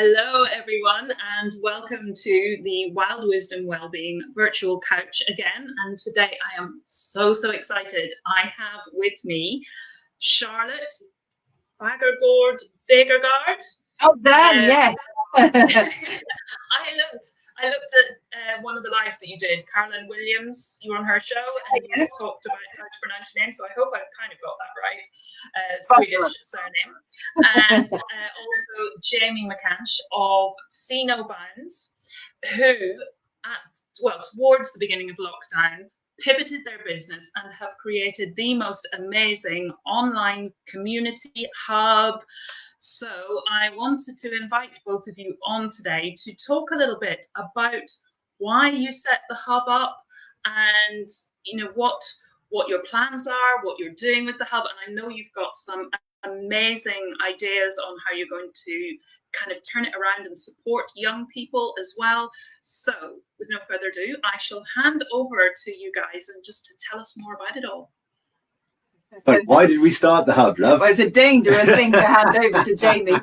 Hello, everyone, and welcome to the Wild Wisdom Wellbeing virtual couch again. And today I am so excited. I have with me Charlott Fagergard. Oh, Dan, yeah. I looked at one of the lives that you did, Carolyn Williams. You were on her show and you talked about how to pronounce your name. So I hope I kind of got that right. Swedish surname. And also Jamie McAnsh of See No Bounds, who towards the beginning of lockdown pivoted their business and have created the most amazing online community hub. So I wanted to invite both of you on today to talk a little bit about why you set the hub up and what your plans are, what you're doing with the hub. And I know you've got some amazing ideas on how you're going to kind of turn it around and support young people as well. So with no further ado, I shall hand over to you guys and just to tell us more about it all. So why did we start the hub, love? Well, it's a dangerous thing to hand over to Jamie.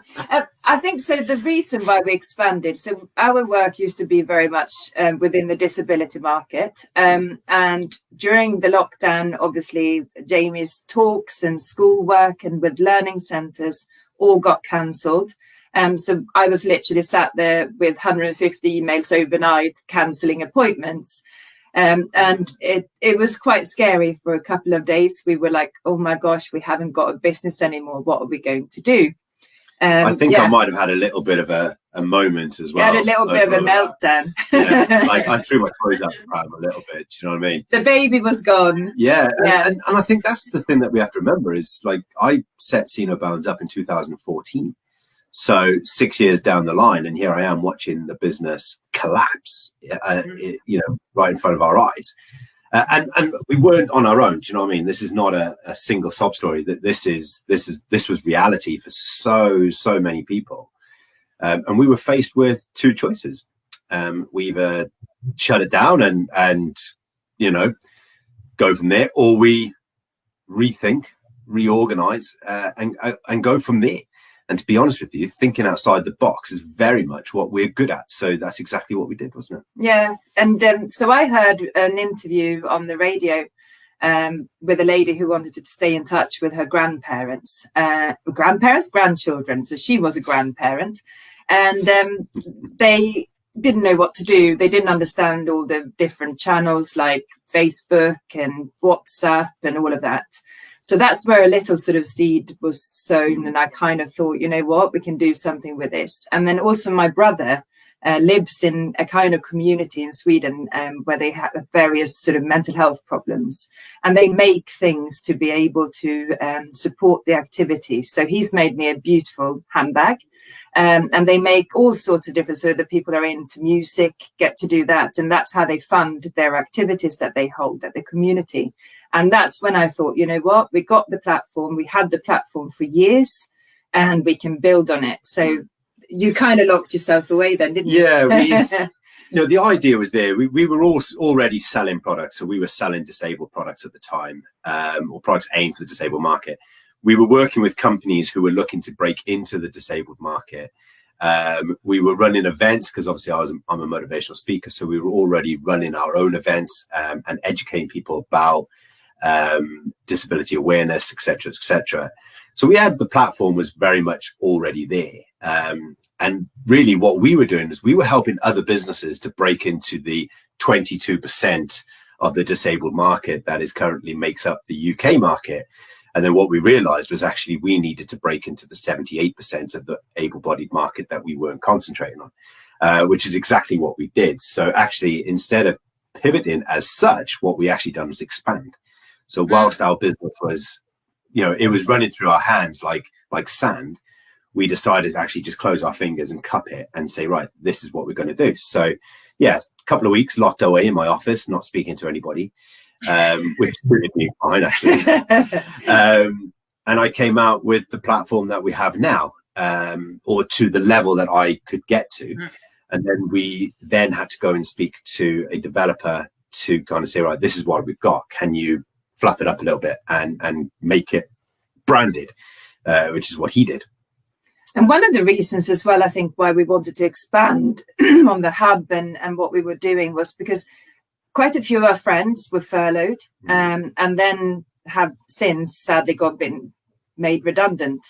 I think so. The reason why we expanded, so our work used to be very much within the disability market. And during the lockdown, obviously, Jamie's talks and schoolwork and with learning centres all got cancelled. So I was literally sat there with 150 emails overnight, cancelling appointments. And it was quite scary for a couple of days. We were like, oh my gosh, we haven't got a business anymore. What are we going to do? I think I might have had a little bit of a moment as well. You had a little bit of a meltdown. Like I threw my toys out the pram a little bit. Do you know what I mean? The baby was gone. Yeah. And I think that's the thing that we have to remember is like I set See No Bounds up in 2014. So 6 years down the line, and here I am watching the business collapse, right in front of our eyes. And we weren't on our own. Do you know what I mean? This is not a single sob story. That this was reality for so many people. And we were faced with two choices. We either shut it down and go from there, or we rethink, reorganize, and go from there. And to be honest with you, thinking outside the box is very much what we're good at. So that's exactly what we did, wasn't it? Yeah. And so I heard an interview on the radio with a lady who wanted to stay in touch with her grandchildren. So she was a grandparent. And they didn't know what to do. They didn't understand all the different channels like Facebook and WhatsApp and all of that. So that's where a little sort of seed was sown. And I kind of thought, you know what, we can do something with this. And then also my brother lives in a kind of community in Sweden where they have various sort of mental health problems. And they make things to be able to support the activities. So he's made me a beautiful handbag. And they make all sorts of different, so that people that are into music get to do that. And that's how they fund their activities that they hold at the community. And that's when I thought, you know what, we got the platform. We had the platform for years and we can build on it. So you kind of locked yourself away then, didn't you? Yeah, the idea was there. We were already selling products. So we were selling disabled products at the time, or products aimed for the disabled market. We were working with companies who were looking to break into the disabled market. We were running events because obviously I'm a motivational speaker. So we were already running our own events and educating people about disability awareness, etc., etc. So we had the platform was very much already there. And really what we were doing is we were helping other businesses to break into the 22% of the disabled market that is currently makes up the UK market. And then what we realized was actually we needed to break into the 78% of the able-bodied market that we weren't concentrating on, which is exactly what we did. So actually, instead of pivoting as such, what we actually done was expand. So whilst our business was, it was running through our hands like sand, we decided to actually just close our fingers and cup it and say, right, this is what we're going to do. So yeah, a couple of weeks locked away in my office, not speaking to anybody. Which suited me fine actually. And I came out with the platform that we have now, or to the level that I could get to. And then we then had to go and speak to a developer to kind of say, right, this is what we've got. Can you fluff it up a little bit and make it branded, which is what he did. And one of the reasons as well, I think, why we wanted to expand on the hub and what we were doing was because quite a few of our friends were furloughed and then have since sadly been made redundant.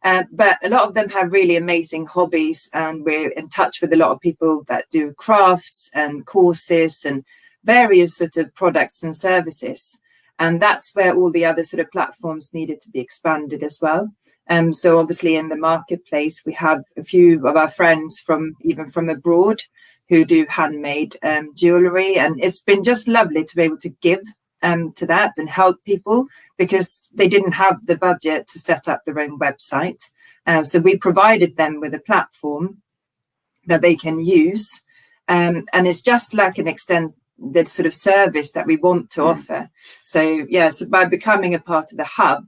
But a lot of them have really amazing hobbies, and we're in touch with a lot of people that do crafts and courses and various sort of products and services. And that's where all the other sort of platforms needed to be expanded as well. So obviously in the marketplace, we have a few of our friends from abroad who do handmade jewellery. And it's been just lovely to be able to give to that and help people, because they didn't have the budget to set up their own website. So we provided them with a platform that they can use. And it's just like an extended sort of service that we want to offer. So by becoming a part of the hub,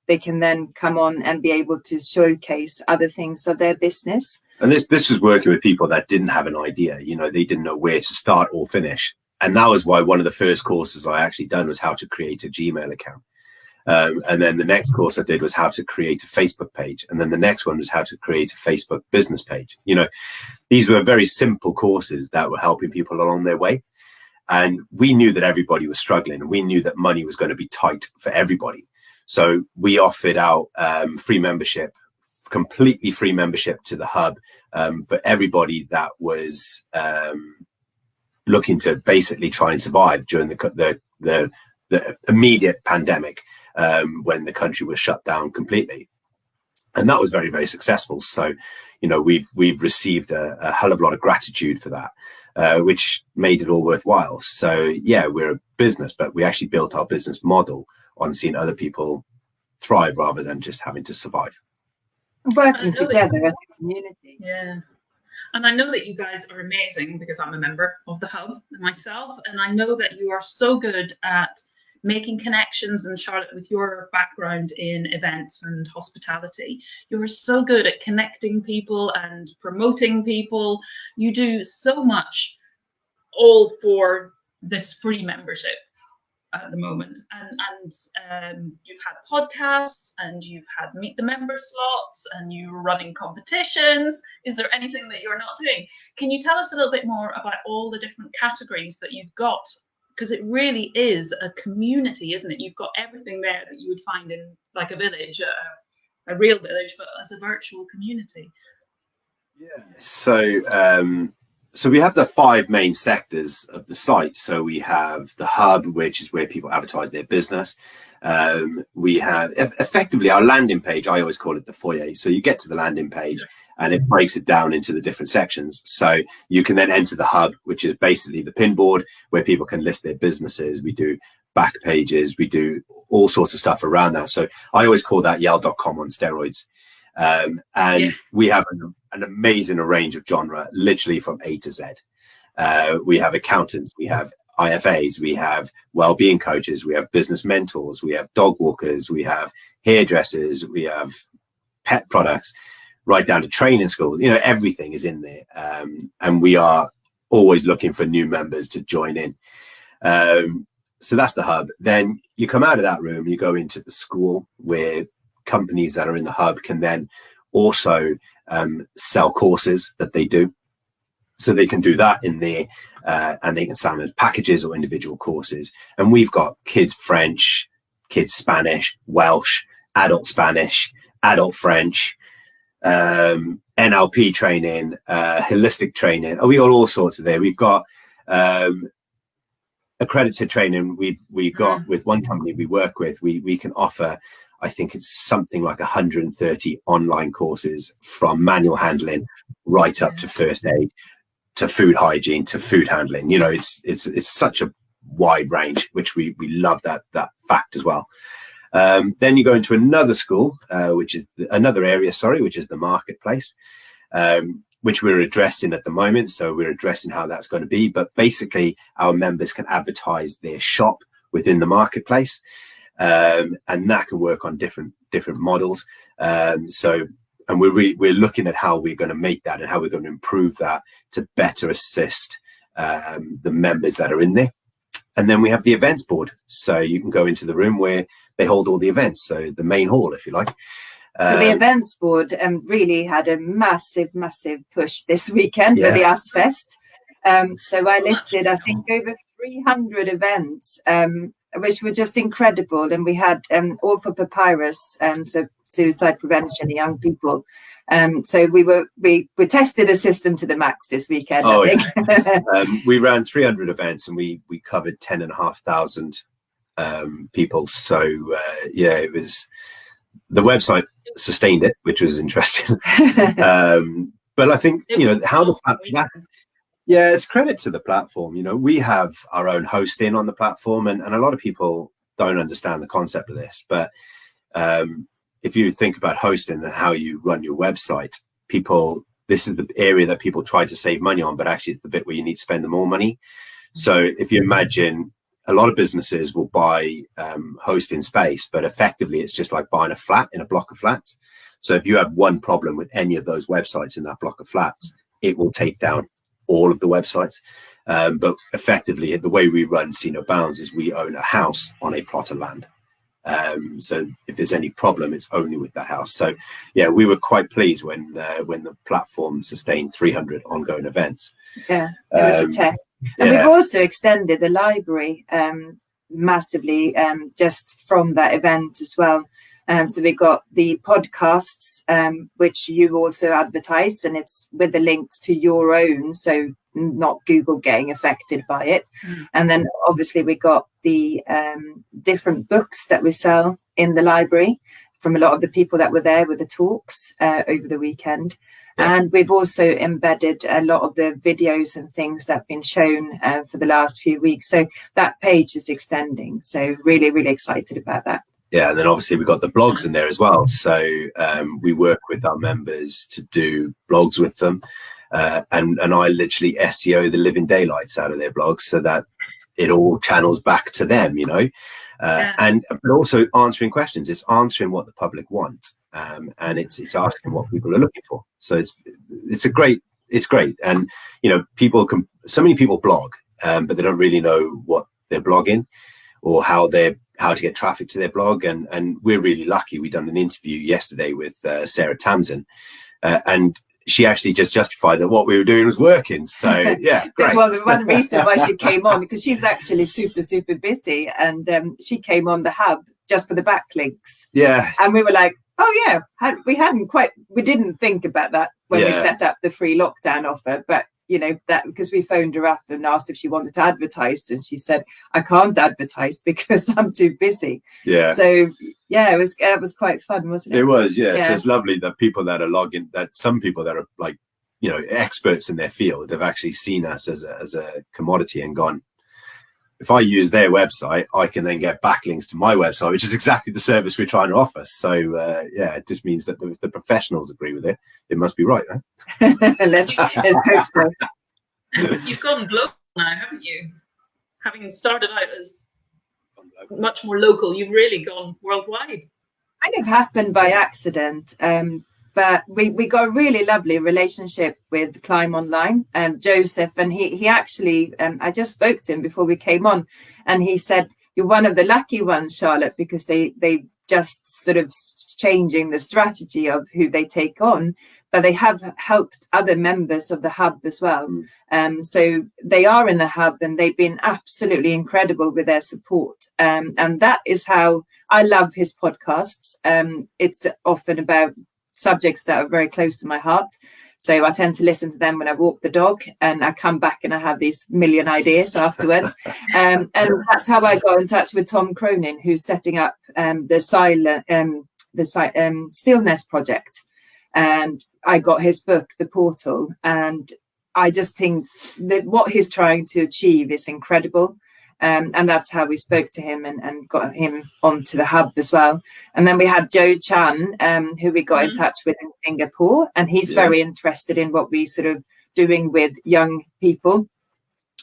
they can then come on and be able to showcase other things of their business. And this was working with people that didn't have an idea, they didn't know where to start or finish. And that was why one of the first courses I actually done was how to create a Gmail account. And then the next course I did was how to create a Facebook page. And then the next one was how to create a Facebook business page. These were very simple courses that were helping people along their way. And we knew that everybody was struggling, and we knew that money was going to be tight for everybody. So we offered out free membership, completely free membership to the hub for everybody that was looking to basically try and survive during the immediate pandemic when the country was shut down completely. And that was very, very successful. So, we've received a hell of a lot of gratitude for that, which made it all worthwhile. So, we're a business, but we actually built our business model on seeing other people thrive rather than just having to survive. Working together as a community. Yeah. And I know that you guys are amazing, because I'm a member of the hub myself. And I know that you are so good at making connections. And Charlotte, with your background in events and hospitality, you are so good at connecting people and promoting people. You do so much, all for this free membership at the moment. And you've had podcasts, and you've had meet the member slots, and you're running competitions. Is there anything that you're not doing? Can you tell us a little bit more about all the different categories that you've got? Because it really is a community, isn't it? You've got everything there that you would find in like a village, a real village, but as a virtual community. Yeah. So we have the 5 main sectors of the site. So we have the hub, which is where people advertise their business. We have effectively our landing page. I always call it the foyer. So you get to the landing page and it breaks it down into the different sections. So you can then enter the hub, which is basically the pin board where people can list their businesses. We do back pages. We do all sorts of stuff around that. So I always call that yell.com on steroids. We have an amazing range of genre, literally from A to Z. We have accountants, we have IFAs, we have well-being coaches, we have business mentors, we have dog walkers, we have hairdressers, we have pet products, right down to training schools. Everything is in there, and we are always looking for new members to join in. So that's the hub. Then you come out of that room, you go into the school, where companies that are in the hub can then also sell courses that they do. So they can do that in there, and they can sell them as packages or individual courses. And we've got kids French, kids Spanish, Welsh, adult Spanish, adult French, NLP training, holistic training. We got all sorts of there. We've got accredited training. We've got with one company we work with, we can offer, I think it's something like 130 online courses, from manual handling right up to first aid, to food hygiene, to food handling. It's such a wide range, which we love that fact as well. Then you go into another school, which is another area, which is the marketplace, which we're addressing at the moment. So we're addressing how that's going to be. But basically, our members can advertise their shop within the marketplace. And that can work on different models. And we're looking at how we're going to make that and how we're going to improve that to better assist the members that are in there. And then we have the events board. So you can go into the room where they hold all the events. So the main hall, if you like. So the events board really had a massive push this weekend with the ASFest. So I listed, I think, over 300 events, which were just incredible. And we had all for Papyrus, so suicide prevention in young people. So we tested the system to the max this weekend. I think. We ran 300 events and we covered 10,500 people. So it was, the website sustained it, which was interesting. But I think it's credit to the platform. We have our own hosting on the platform, and a lot of people don't understand the concept of this. But if you think about hosting and how you run your website, this is the area that people try to save money on, but actually it's the bit where you need to spend the more money. So if you imagine, a lot of businesses will buy hosting space, but effectively it's just like buying a flat in a block of flats. So if you have one problem with any of those websites in that block of flats, it will take down all of the websites. But effectively, the way we run See No Bounds is we own a house on a plot of land. So if there's any problem, it's only with that house. So we were quite pleased when the platform sustained 300 ongoing events. Yeah, it was a test. And we've also extended the library massively just from that event as well. So we got the podcasts, which you also advertise, and it's with the links to your own, so not Google getting affected by it. And then obviously we got the different books that we sell in the library from a lot of the people that were there with the talks over the weekend. And we've also embedded a lot of the videos and things that have been shown for the last few weeks. So that page is extending. So really, really excited about that. Yeah, and then obviously we've got the blogs in there as well. So we work with our members to do blogs with them. And I literally SEO the living daylights out of their blogs so that it all channels back to them, but also answering questions. It's answering what the public want. And it's asking what people are looking for. So it's great. And, so many people blog, but they don't really know what they're blogging or how to get traffic to their blog. And we're really lucky. We done an interview yesterday with Sarah Tamsin, and she actually just justified that what we were doing was working. So yeah, great. Well, the one reason why she came on, because she's actually super busy, and she came on the hub just for the backlinks. Yeah. And we were like, oh yeah, we didn't think about that when we set up the free lockdown offer, but that because we phoned her up and asked if she wanted to advertise, and she said, I can't advertise because I'm too busy. Yeah. So it was quite fun, wasn't it? It was, yeah. So it's lovely that people that are logging, that some people that are like, experts in their field have actually seen us as a commodity and gone, if I use their website, I can then get backlinks to my website, which is exactly the service we're trying to offer. So, it just means that if the professionals agree with it, it must be right, huh? Let's hope so. You've gone global now, haven't you? Having started out as much more local, you've really gone worldwide. Kind of happened by accident. But we got a really lovely relationship with Climb Online, Joseph, and he actually, I just spoke to him before we came on, and he said, you're one of the lucky ones, Charlotte, because they just sort of changing the strategy of who they take on, but they have helped other members of the hub as well. So they are in the hub, and they've been absolutely incredible with their support. And that is how I love his podcasts. It's often about subjects that are very close to my heart, so I tend to listen to them when I walk the dog, and I come back and I have these million ideas afterwards. And that's how I got in touch with Tom Cronin, who's setting up the Stillness Project, and I got his book, The Portal, and I just think that what he's trying to achieve is incredible. And that's how we spoke to him and got him onto the hub as well. And then we had Joe Chan, who we got in touch with in Singapore, and he's very interested in what we sort of doing with young people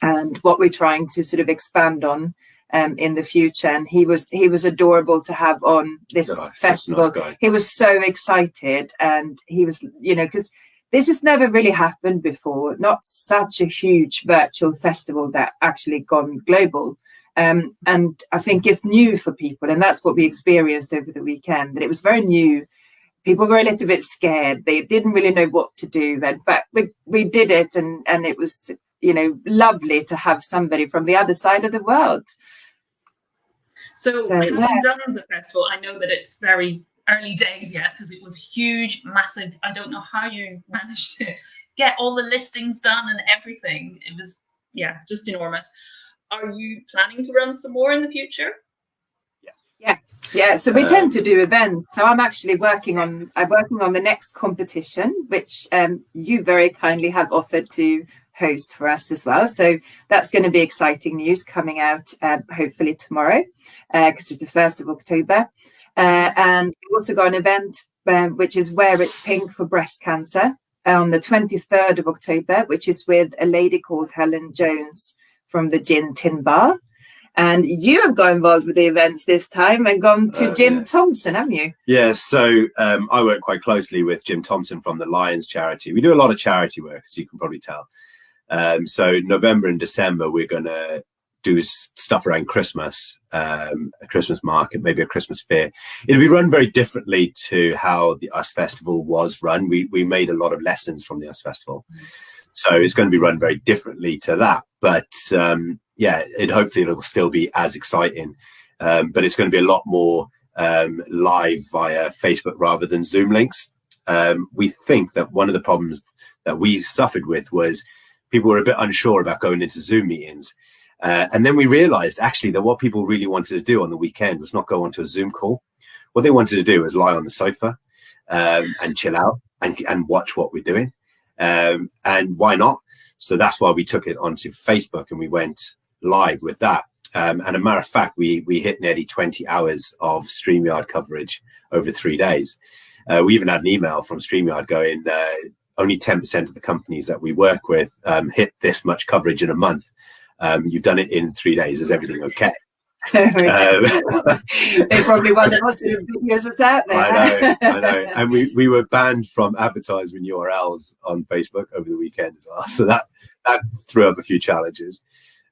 and what we're trying to sort of expand on in the future. And he was adorable to have on this festival. Nice, he was so excited, and he was, because this has never really happened before, not such a huge virtual festival that actually gone global. And I think it's new for people, and that's what we experienced over the weekend, that it was very new people were a little bit scared. They didn't really know what to do then, but we did it, and it was, you know, lovely to have somebody from the other side of the world. So having done the festival, I know that it's very early days yet because it was huge, massive. I don't know how you managed to get all the listings done and everything. It was, yeah, just enormous. Are you planning to run some more in the future? Yes. Yeah. So we tend to do events. So I'm actually working on the next competition, which you very kindly have offered to host for us as well. So that's going to be exciting news coming out hopefully tomorrow, because it's the 1st of October. And we also got an event which is Wear It Pink for breast cancer on the 23rd of October, which is with a lady called Helen Jones from the Gin Tin Bar. And you have got involved with the events this time and gone to Jim Thompson, haven't you? Yeah, so I work quite closely with Jim Thompson from the Lions charity. We do a lot of charity work, as you can probably tell. So November and December, we're going to do stuff around Christmas, a Christmas market, maybe a Christmas fair. It'll be run very differently to how the US Festival was run. We made a lot of lessons from the US Festival. So it's going to be run very differently to that. But yeah, hopefully it'll still be as exciting. But it's going to be a lot more live via Facebook rather than Zoom links. We think that one of the problems that we suffered with was people were a bit unsure about going into Zoom meetings. And then we realized actually that what people really wanted to do on the weekend was not go onto a Zoom call. What they wanted to do was lie on the sofa and chill out and watch what we're doing. And why not? So that's why we took it onto Facebook and we went live with that. And a matter of fact, we hit nearly 20 hours of StreamYard coverage over 3 days. We even had an email from StreamYard going, only 10% of the companies that we work with hit this much coverage in a month. You've done it in 3 days. Is everything okay? They probably wonder what sort of videos was out there. I know. And we were banned from advertisement URLs on Facebook over the weekend as well. So that threw up a few challenges.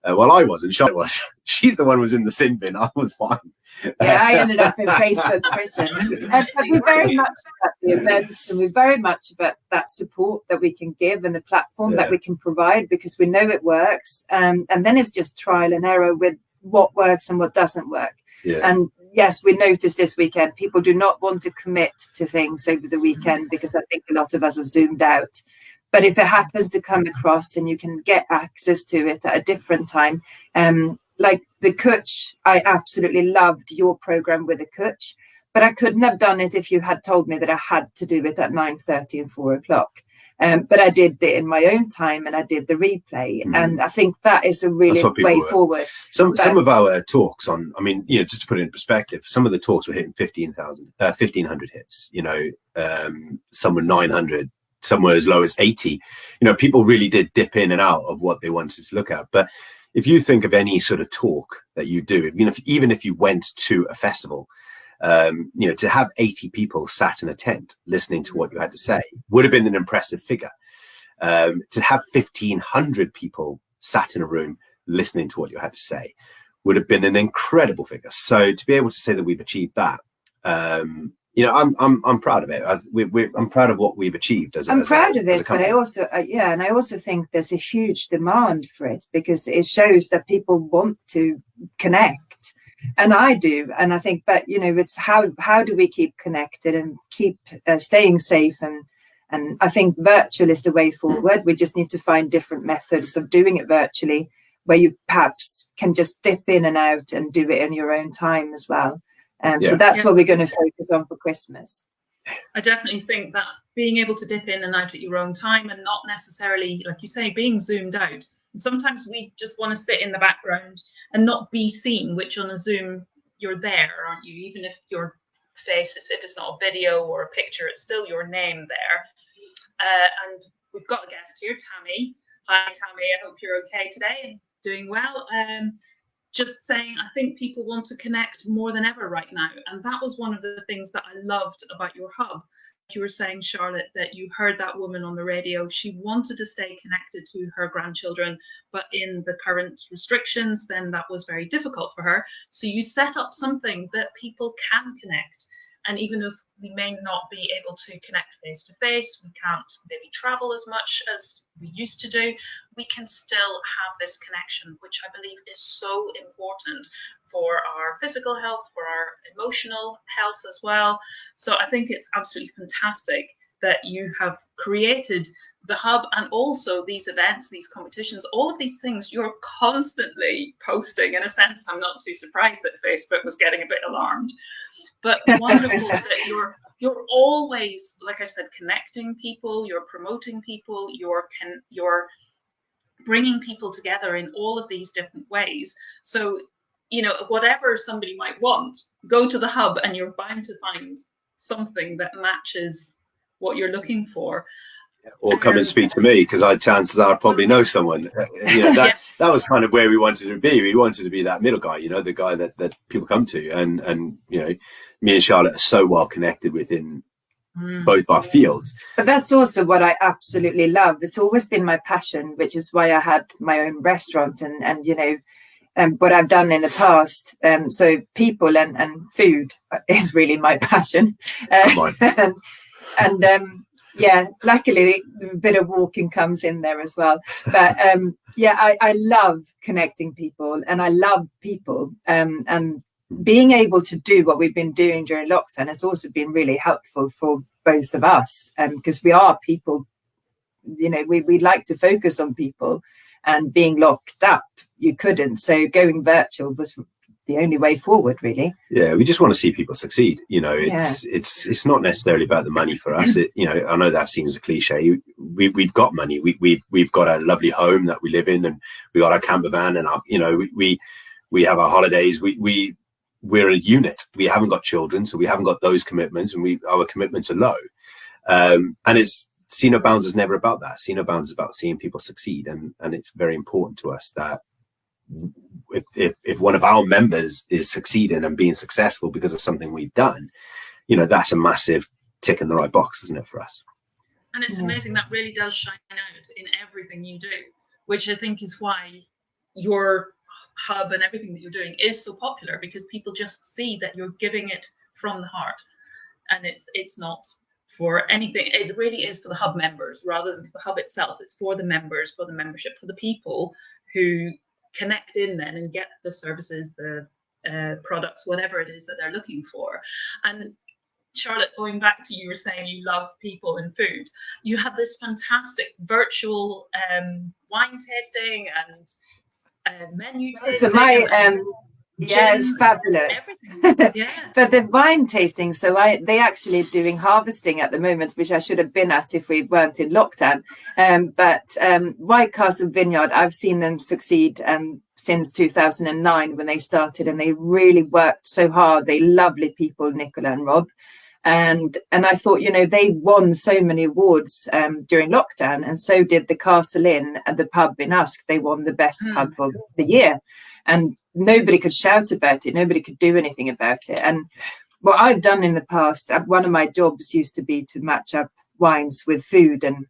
Well, I wasn't. Charlott was. She's the one who was in the sin bin. I was fine. Yeah, I ended up in Facebook prison. And we're very much about the events, and we're very much about that support that we can give and the platform that we can provide, because we know it works. And then it's just trial and error with what works and what doesn't work. Yeah. And yes, we noticed this weekend people do not want to commit to things over the weekend because I think a lot of us have zoomed out. But if it happens to come across and you can get access to it at a different time, like the Kutch, I absolutely loved your program with the Kutch, but I couldn't have done it if you had told me that I had to do it at 9:30 and 4 o'clock. But I did it in my own time and I did the replay. And I think that is a really way forward. Some of our talks on, I mean, you know, just to put it in perspective, some of the talks were hitting 1,500 hits, you know, some were 900. Somewhere as low as 80. You know, people really did dip in and out of what they wanted to look at. But if you think of any sort of talk that you do, you know, even if you went to a festival, you know, to have 80 people sat in a tent listening to what you had to say would have been an impressive figure. To have 1,500 people sat in a room listening to what you had to say would have been an incredible figure. So to be able to say that we've achieved that, you know, I'm proud of it. I'm proud of what we've achieved. I'm proud of it, but I also, and I also think there's a huge demand for it because it shows that people want to connect, and I do. And I think, but you know, it's how do we keep connected and keep staying safe? And I think virtual is the way forward. We just need to find different methods of doing it virtually, where you perhaps can just dip in and out and do it in your own time as well. So that's what we're going to focus on for Christmas. I definitely think that being able to dip in and out at your own time and not necessarily, like you say, being zoomed out. And sometimes we just want to sit in the background and not be seen, which on a Zoom, you're there, aren't you? Even if your face is, if it's not a video or a picture, it's still your name there. And we've got a guest here, Tammy. Hi, Tammy. I hope you're okay today and doing well. Just saying, I think people want to connect more than ever right now. And that was one of the things that I loved about your hub. You were saying, Charlott, that you heard that woman on the radio. She wanted to stay connected to her grandchildren, but in the current restrictions, then that was very difficult for her. So you set up something that people can connect. And even if we may not be able to connect face to face, we can't maybe travel as much as we used to do, we can still have this connection, which I believe is so important for our physical health, for our emotional health as well. So I think it's absolutely fantastic that you have created the hub, and also these events, these competitions, all of these things you're constantly posting. In a sense, I'm not too surprised that Facebook was getting a bit alarmed, but wonderful that you're always, like I said, connecting people, you're promoting people, you're bringing people together in all of these different ways. So, you know, whatever somebody might want, go to the hub and you're bound to find something that matches what you're looking for. Or come and speak to me, because chances are I probably know someone. You know, that was kind of where we wanted to be. We wanted to be that middle guy, you know, the guy that people come to. And you know, me and Charlotte are so well connected within both our fields. But that's also what I absolutely love. It's always been my passion, which is why I had my own restaurant and you know, what I've done in the past. So people and food is really my passion. Yeah, luckily a bit of walking comes in there as well. But yeah, I love connecting people, and I love people. And being able to do what we've been doing during lockdown has also been really helpful for both of us, because we are people. You know, we like to focus on people, and being locked up, you couldn't. So going virtual was the only way forward, really. Yeah, we just want to see people succeed. You know, it's not necessarily about the money for us. You know, I know that seems a cliche. We've got money. We've got a lovely home that we live in, and we got our camper van, and our, you know, we have our holidays. We're a unit. We haven't got children, so we haven't got those commitments, and our commitments are low. And it's See No Bounds is never about that. See No Bounds is about seeing people succeed, and it's very important to us that if one of our members is succeeding and being successful because of something we've done, you know, that's a massive tick in the right box, isn't it, for us? And it's amazing, that really does shine out in everything you do, which I think is why your hub and everything that you're doing is so popular, because people just see that you're giving it from the heart, and it's not for anything. It really is for the hub members rather than for the hub itself. It's for the members, for the membership, for the people who connect in then and get the services, the products, whatever it is that they're looking for. And Charlotte, going back to, you were saying you love people and food. You have this fantastic virtual wine tasting and menu tasting. So yeah, it's fabulous. Yeah. But the wine tasting, so they actually doing harvesting at the moment, which I should have been at if we weren't in lockdown. But White Castle Vineyard, I've seen them succeed since 2009 when they started, and they really worked so hard. They're lovely people, Nicola and Rob. And I thought, you know, they won so many awards during lockdown, and so did the Castle Inn and the pub in Usk. They won the best pub of the year, and nobody could shout about it. Nobody could do anything about it. And what I've done in the past, one of my jobs used to be to match up wines with food and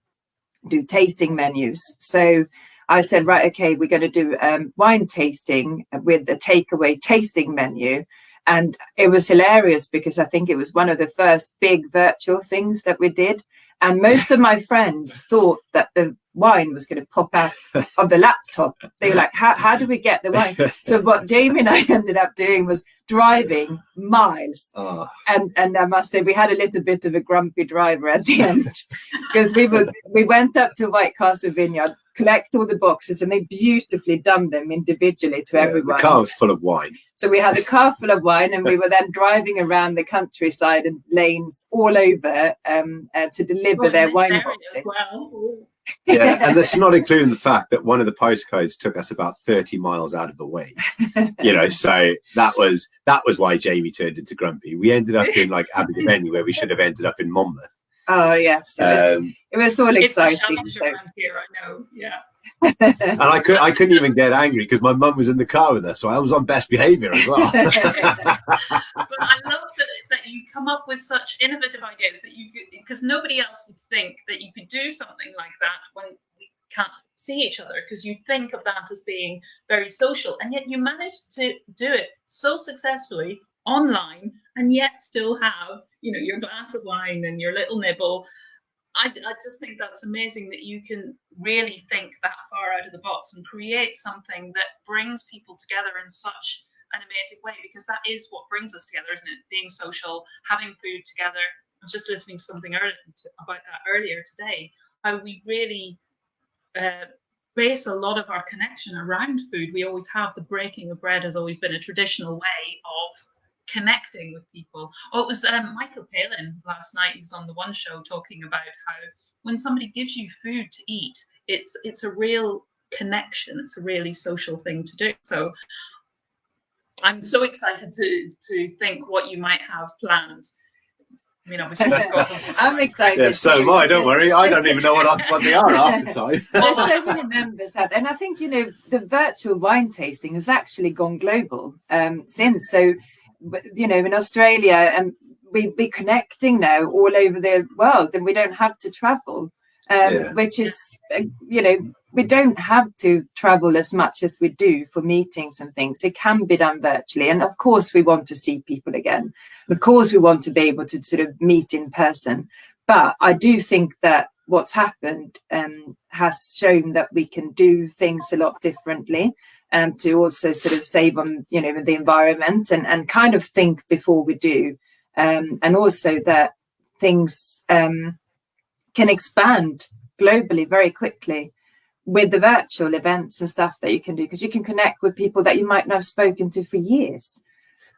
do tasting menus. So I said, right, okay, we're going to do wine tasting with a takeaway tasting menu. And it was hilarious because I think it was one of the first big virtual things that we did. And most of my friends thought that the wine was going to pop out of the laptop. They were like, how do we get the wine? So what Jamie and I ended up doing was driving miles. And I must say, we had a little bit of a grumpy driver at the end, because we went up to White Castle Vineyard, collect all the boxes, and they beautifully done them individually to everyone. The car was full of wine. So we had a car full of wine, and we were then driving around the countryside and lanes all over to deliver their wine boxes. Wow. Yeah, and that's not including the fact that one of the postcodes took us about 30 miles out of the way. You know, so that was why Jamie turned into grumpy. We ended up in like Abergavenny, where we should have ended up in Monmouth. Oh yes, it was all exciting. It's a challenge around here, I know. Yeah. And I couldn't even get angry because my mum was in the car with us, so I was on best behaviour as well. But I love that you come up with such innovative ideas that because nobody else would think that you could do something like that when we can't see each other, because you think of that as being very social, and yet you managed to do it so successfully online and yet still have, you know, your glass of wine and your little nibble. I just think that's amazing that you can really think that far out of the box and create something that brings people together in such an amazing way, because that is what brings us together, isn't it? Being social, having food together. I was just listening to something about that earlier today, how we really base a lot of our connection around food. We always have the breaking of bread has always been a traditional way of connecting with people. Oh, it was Michael Palin last night. He was on the One Show talking about how when somebody gives you food to eat, it's a real connection. It's a really social thing to do. So I'm so excited to think what you might have planned. I mean, obviously, I'm excited. Yeah, so am I. Don't worry. I don't even know what they are half the time. There's so many members out there, and I think, you know, the virtual wine tasting has actually gone global since. So, you know, in Australia, and we'll be connecting now all over the world, and we don't have to travel, which is, you know, we don't have to travel as much as we do for meetings and things. It can be done virtually. And of course, we want to see people again. Of course, we want to be able to sort of meet in person. But I do think that what's happened has shown that we can do things a lot differently, and to also sort of save on, you know, the environment and kind of think before we do. And also that things can expand globally very quickly with the virtual events and stuff that you can do, because you can connect with people that you might not have spoken to for years.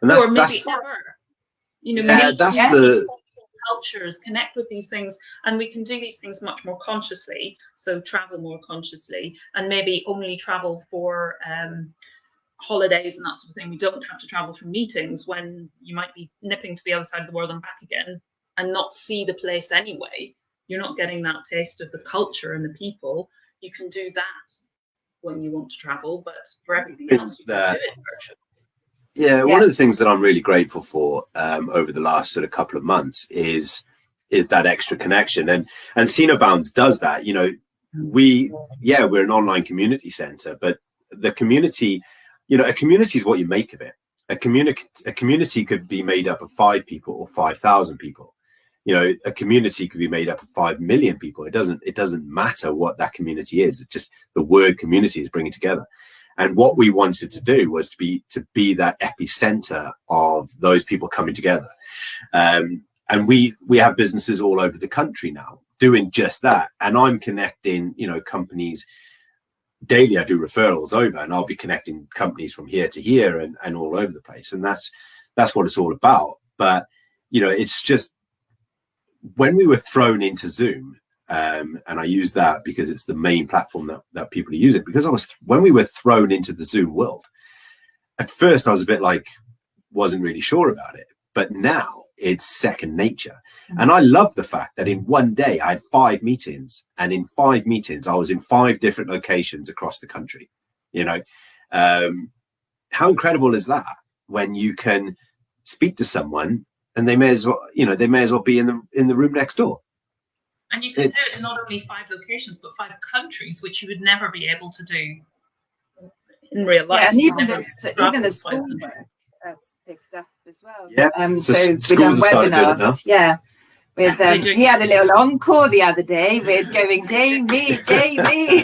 And or maybe ever. You know, maybe that's the cultures, connect with these things, and we can do these things much more consciously. So travel more consciously, and maybe only travel for holidays and that sort of thing. We don't have to travel for meetings when you might be nipping to the other side of the world and back again and not see the place anyway. You're not getting that taste of the culture and the people. You can do that when you want to travel, but for everything else, you can do it virtually. Yeah, one of the things that I'm really grateful for over the last sort of couple of months is that extra connection, and Cenobounds does that. You know, we're an online community center, but the community, you know, a community is what you make of it. A community could be made up of 5 people or 5,000 people. You know, a community could be made up of 5 million people. It doesn't matter what that community is. It's just the word community is bringing together. And what we wanted to do was to be that epicenter of those people coming together. And we have businesses all over the country now doing just that. And I'm connecting, you know, companies daily. I do referrals over, and I'll be connecting companies from here to here and all over the place. And that's what it's all about. But, you know, it's just, when we were thrown into Zoom, and I use that because it's the main platform that people are using, because when we were thrown into the Zoom world, at first I was a bit like, wasn't really sure about it, but now it's second nature. And I love the fact that in one day I had 5 meetings, and in 5 meetings I was in 5 different locations across the country. You know, how incredible is that, when you can speak to someone and they may as well be in the room next door. And you can do it in not only 5 locations, but 5 countries, which you would never be able to do in real life. Yeah, and even the school that's picked up as well. Yeah. So we've done webinars. Yeah. With he had a little encore the other day with going Jamie.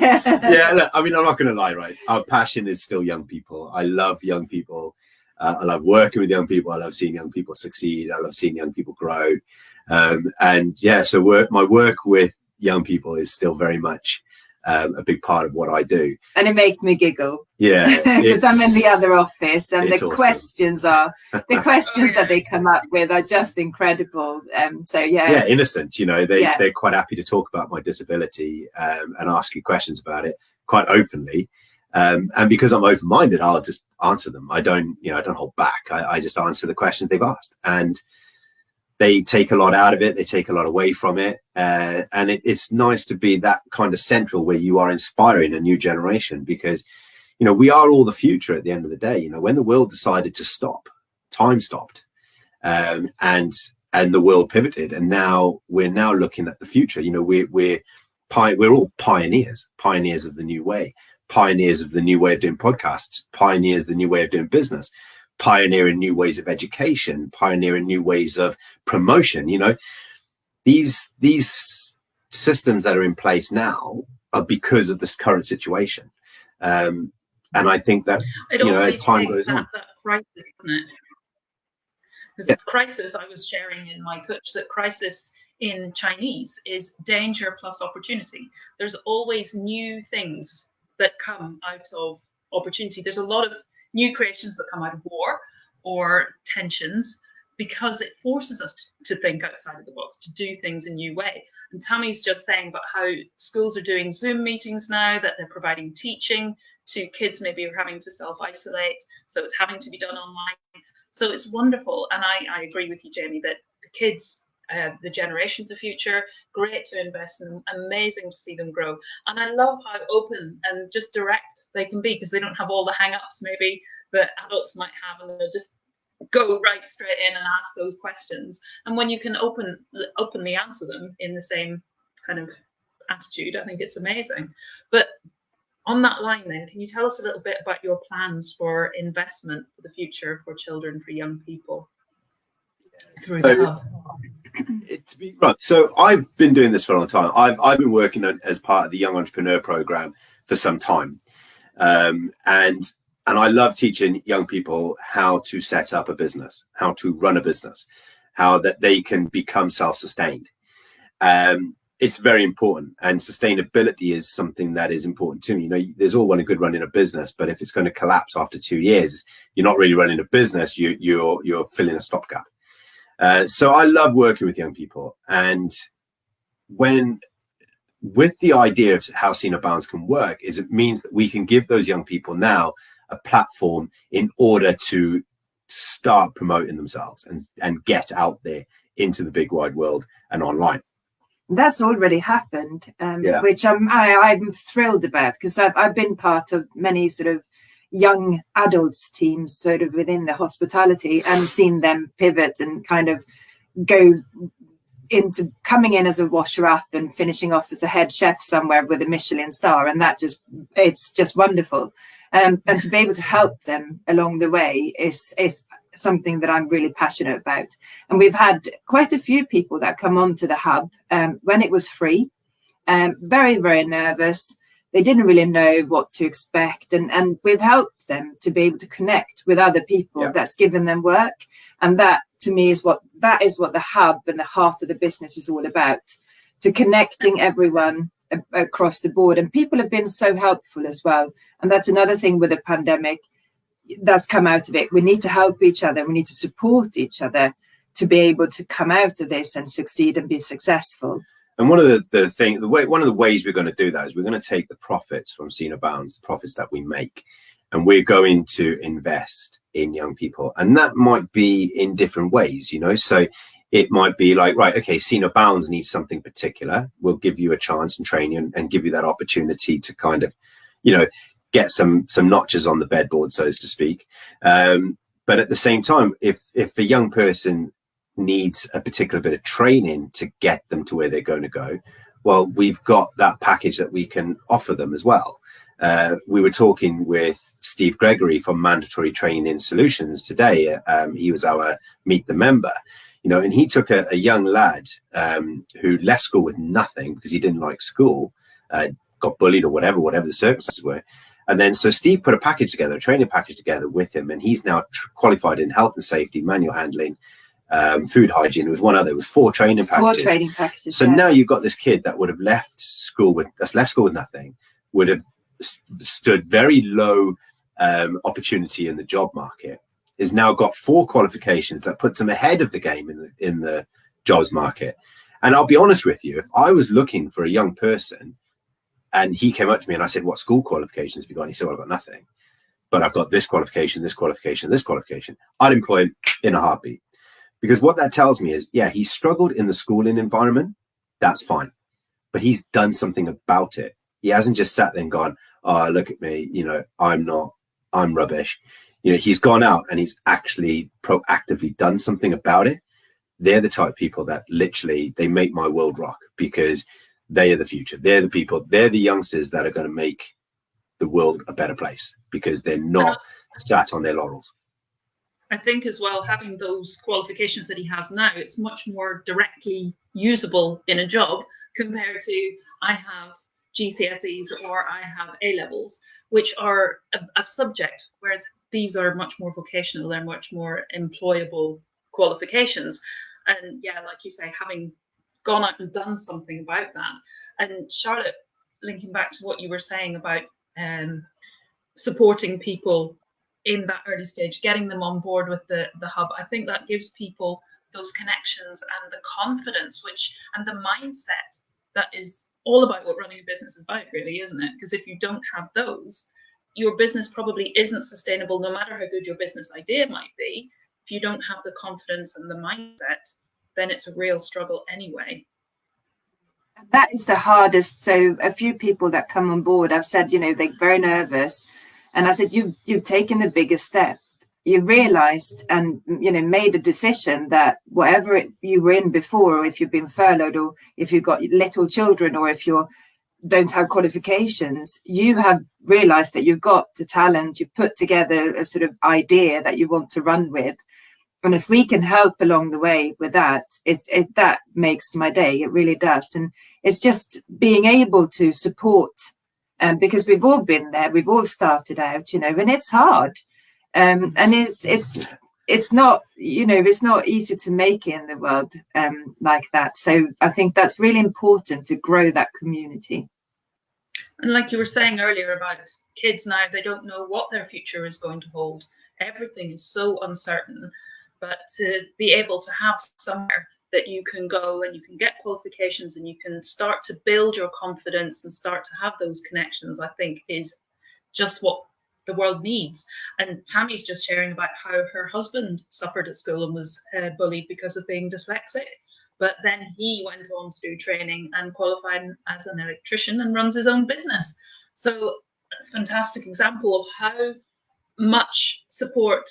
Yeah, look, I mean, I'm not going to lie, right? Our passion is still young people. I love young people. I love working with young people. I love seeing young people succeed. I love seeing young people grow. And yeah, so my work with young people is still very much a big part of what I do. And it makes me giggle. Yeah. Because I'm in the other office, and the awesome. questions that they come up with are just incredible. So yeah. Yeah, innocent. You know, they're quite happy to talk about my disability and ask you questions about it quite openly. And because I'm open-minded, I'll just answer them. I don't hold back. I just answer the questions they've asked, and they take a lot out of it. They take a lot away from it. And it's nice to be that kind of central, where you are inspiring a new generation, because, you know, we are all the future at the end of the day. You know, when the world decided to stop, time stopped, and the world pivoted, and now we're looking at the future. You know, we're all pioneers of the new way. Pioneers of the new way of doing podcasts, pioneers of the new way of doing business, pioneering new ways of education, pioneering new ways of promotion. You know, these systems that are in place now are because of this current situation. And I think that, it you know, as always time takes goes on. that crisis, isn't it? Because crisis, I was sharing in my coach that crisis in Chinese is danger plus opportunity. There's always new things that come out of opportunity. There's a lot of new creations that come out of war or tensions, because it forces us to think outside of the box, to do things a new way. And Tammy's just saying about how schools are doing Zoom meetings now, that they're providing teaching to kids maybe who are having to self-isolate, so it's having to be done online. So it's wonderful. And I agree with you, Jamie, that the kids, the generation of the future, great to invest in them, amazing to see them grow. And I love how open and just direct they can be, because they don't have all the hang-ups maybe that adults might have, and they'll just go right straight in and ask those questions. And when you can openly answer them in the same kind of attitude, I think it's amazing. But on that line then, can you tell us a little bit about your plans for investment for the future for children, for young people through the hub? Right. So I've been doing this for a long time. I've been working as part of the Young Entrepreneur Program for some time. And I love teaching young people how to set up a business, how to run a business, how that they can become self-sustained. It's very important, and sustainability is something that is important to me. You know, there's all well and good running a business, but if it's going to collapse after 2 years, you're not really running a business. You're filling a stopgap. So I love working with young people, and with the idea of how Seen No Bounds can work, is it means that we can give those young people now a platform in order to start promoting themselves and get out there into the big wide world and online. That's already happened, which I'm thrilled about, because I've been part of many sort of young adults teams sort of within the hospitality, and seen them pivot and kind of go into coming in as a washer up and finishing off as a head chef somewhere with a Michelin star, and it's just wonderful. And to be able to help them along the way is something that I'm really passionate about. And we've had quite a few people that come onto the hub when it was free, very, very nervous. They didn't really know what to expect. And we've helped them to be able to connect with other people that's given them work. And that, to me, is what the hub and the heart of the business is all about, to connecting everyone across the board. And people have been so helpful as well. And that's another thing with the pandemic that's come out of it. We need to help each other. We need to support each other to be able to come out of this and succeed and be successful. And one of the ways we're going to do that is we're going to take the profits from Seen No Bounds, the profits that we make, and we're going to invest in young people. And that might be in different ways, you know. So it might be like, right, okay, Seen No Bounds needs something particular. We'll give you a chance and train you and give you that opportunity to kind of, you know, get some notches on the bedboard, so to speak. But at the same time, if a young person needs a particular bit of training to get them to where they're going to go, well, we've got that package that we can offer them as well. We were talking with Steve Gregory from Mandatory Training Solutions today. He was our Meet the Member, you know, and he took a young lad who left school with nothing because he didn't like school, got bullied or whatever the circumstances were. And then so Steve put a training package together with him, and he's now qualified in health and safety, manual handling, food hygiene. There was one other. It was 4 training packages. So now you've got this kid that would have left school with nothing, would have stood very low opportunity in the job market, is now got 4 qualifications that puts him ahead of the game in the jobs market. And I'll be honest with you, if I was looking for a young person and he came up to me and I said, what school qualifications have you got? And he said, well, I've got nothing, but I've got this qualification, this qualification, this qualification, I'd employ him in a heartbeat. Because what that tells me is, yeah, he struggled in the schooling environment. That's fine. But he's done something about it. He hasn't just sat there and gone, oh, look at me, you know, I'm rubbish. You know, he's gone out and he's actually proactively done something about it. They're the type of people that literally, they make my world rock, because they are the future. They're the people, they're the youngsters that are going to make the world a better place, because they're not sat on their laurels. I think as well, having those qualifications that he has now, it's much more directly usable in a job compared to I have GCSEs or I have A levels, which are a subject, whereas these are much more vocational, they're much more employable qualifications. And yeah, like you say, having gone out and done something about that. And Charlotte, linking back to what you were saying about supporting people in that early stage, getting them on board with the hub, I think that gives people those connections and the confidence and the mindset that is all about what running a business is about, really, isn't it? Because if you don't have those, your business probably isn't sustainable, no matter how good your business idea might be. If you don't have the confidence and the mindset, then it's a real struggle anyway. That is the hardest. So a few people that come on board, I've said, they're very nervous. And I said, you've taken the biggest step. You realized and, made a decision that whatever you were in before, or if you've been furloughed, or if you've got little children, or if you don't have qualifications, you have realized that you've got the talent. You've put together a sort of idea that you want to run with. And if we can help along the way with that, that makes my day. It really does. And it's just being able to support, because we've all been there. We've all started out, and it's hard. And it's not, it's not easy to make it in the world like that. So I think that's really important to grow that community. And like you were saying earlier about kids now, they don't know what their future is going to hold. Everything is so uncertain. But to be able to have somewhere that you can go and you can get qualifications and you can start to build your confidence and start to have those connections, I think is just what the world needs. And Tammy's just sharing about how her husband suffered at school and was bullied because of being dyslexic. But then he went on to do training and qualified as an electrician and runs his own business. So a fantastic example of how much support,